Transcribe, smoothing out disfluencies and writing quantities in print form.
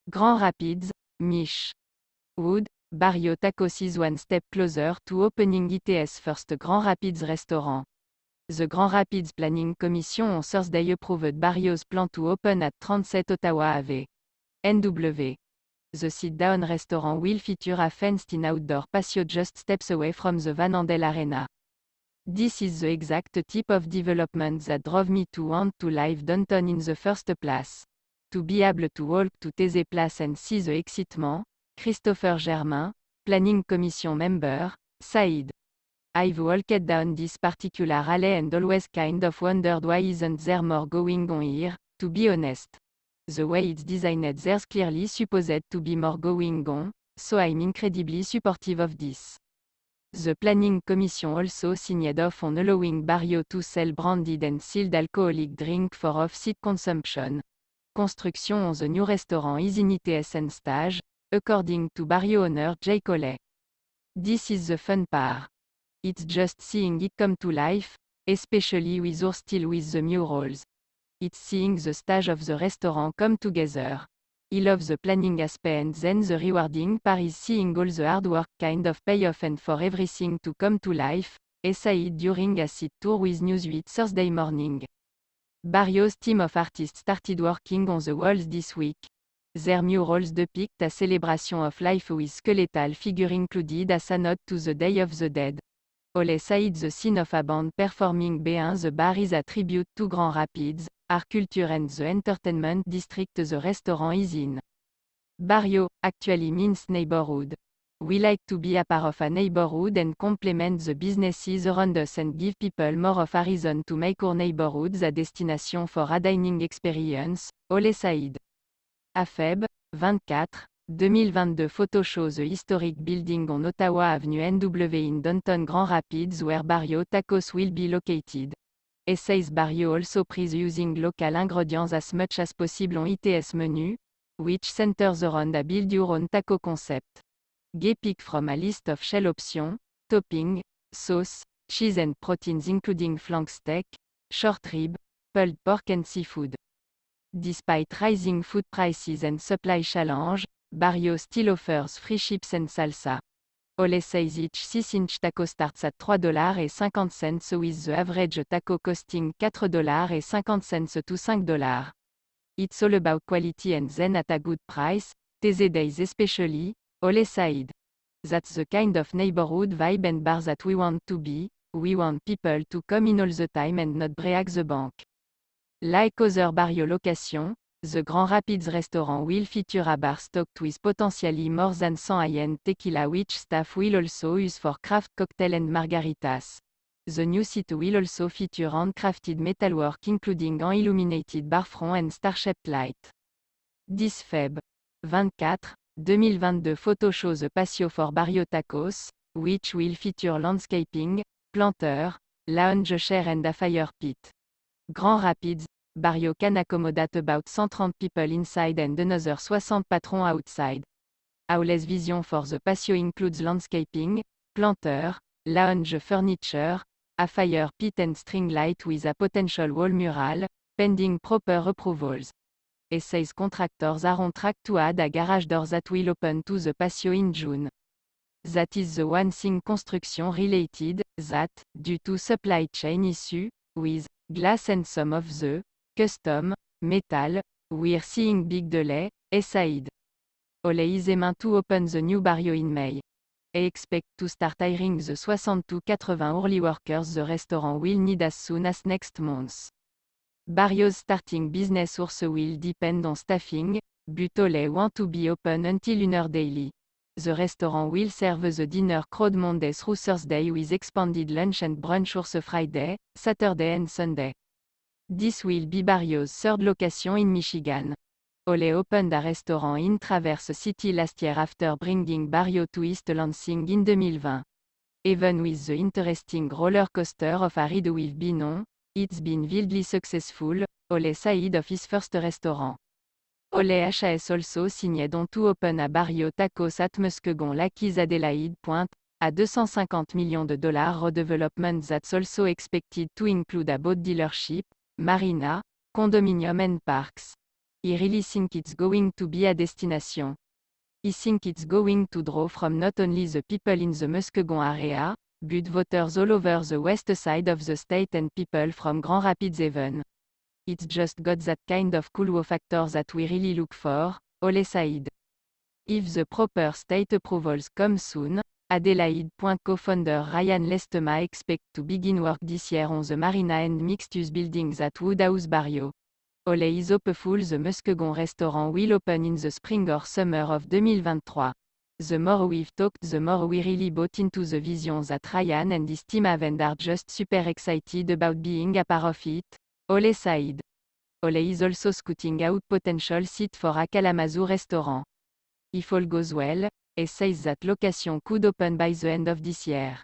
Grand Rapids, Mich. Wood, Barrio Tacos is one step closer to opening its first Grand Rapids restaurant. The Grand Rapids Planning Commission on Thursday approved Barrio's plan to open at 37 Ottawa Ave. NW. The sit-down restaurant will feature a fenced-in outdoor patio just steps away from the Van Andel Arena. This is the exact type of development that drove me to want to live downtown in the first place. To be able to walk to Thésée Place and see the excitement, Christopher Germain, Planning Commission member, said. I've walked down this particular alley and always kind of wondered why isn't there more going on here, to be honest. The way it's designed there's clearly supposed to be more going on, so I'm incredibly supportive of this. The Planning Commission also signed off on allowing Barrio to sell branded and sealed alcoholic drink for off-site consumption. Construction on the new restaurant is in its stage, according to Barrio owner Jay Collet. This is the fun part. It's just seeing it come to life, especially with or still with the murals. It's seeing the stage of the restaurant come together. I love the planning aspect and then the rewarding part is seeing all the hard work kind of pay off and for everything to come to life, said during a site tour with Newsweek Thursday morning. Barrio's team of artists started working on the walls this week. Their murals depict a celebration of life with skeletal figure included as a nod to the Day of the Dead. Ole said the scene of a band performing behind the bar is a tribute to Grand Rapids, our culture and the entertainment district the restaurant is in. Barrio actually means neighborhood. We like to be a part of a neighborhood and complement the businesses around us and give people more of a reason to make our neighborhoods a destination for a dining experience, Ole said. AFEB, 24, 2022 photo shows the historic building on Ottawa Avenue NW in downtown Grand Rapids where Barrio Tacos will be located. Says Barrio also prays using local ingredients as much as possible on its menu, which centers around a build your own taco concept. Gay pick from a list of shell options, topping, sauce, cheese and proteins including flank steak, short rib, pulled pork and seafood. Despite rising food prices and supply challenge, Barrio still offers free chips and salsa. Ole says each 6-inch taco starts at $3.50 with the average taco costing $4.50 to $5. It's all about quality and then at a good price, Thésée days especially, Ole said. That's the kind of neighborhood vibe and bar that we want to be, we want people to come in all the time and not break the bank. Like other Barrio locations, the Grand Rapids restaurant will feature a bar stocked with potentially more than 100 high-end tequila which staff will also use for craft cocktail and margaritas. The new site will also feature handcrafted metalwork including an illuminated bar front and star-shaped light. This Feb. 24, 2022 photo shows a patio for Barrio Tacos, which will feature landscaping, planter, lounge chair and a fire pit. Grand Rapids, Barrio can accommodate about 130 people inside and another 60 patrons outside. Aule's vision for the patio includes landscaping, planter, lounge furniture, a fire pit and string light with a potential wall mural, pending proper approvals. Says contractors are on track to add a garage door that will open to the patio in June. That is the one thing construction related, that, due to supply chain issue, with glass and some of the custom metal, we're seeing big delay, said. Ole is aiming to open the new Barrio in May. Expect to start hiring the 60-80 early workers the restaurant will need as soon as next month. Barrio's starting business also will depend on staffing, but Ole want to be open until 1 daily. The restaurant will serve the dinner crowd Monday through Thursday with expanded lunch and brunch also Friday, Saturday and Sunday. This will be Barrio's third location in Michigan. Ole opened a restaurant in Traverse City last year after bringing Barrio to East Lansing in 2020. Even with the interesting roller coaster of a ride we've been on, it's been wildly successful, Ole said of his first restaurant. Ole has also signed on to open a Barrio Tacos at Muskegon Lake's Adelaide Point, a $250 million redevelopment that's also expected to include a boat dealership, marina, condominium and parks. I really think it's going to be a destination. I think it's going to draw from not only the people in the Muskegon area, but voters all over the west side of the state and people from Grand Rapids even. It's just got that kind of cool wow factor that we really look for, Ole said. If the proper state approvals come soon, Adelaide. Co-founder Ryan Lestema expect to begin work this year on the marina and mixed-use buildings at Woodhouse Barrio. Ole is hopeful the Muskegon restaurant will open in the spring or summer of 2023. The more we've talked, the more we really bought into the vision that Ryan and his team have and are just super excited about being a part of it, Ole said. Ole is also scouting out potential site for a Kalamazoo restaurant. If all goes well, he says that location could open by the end of this year.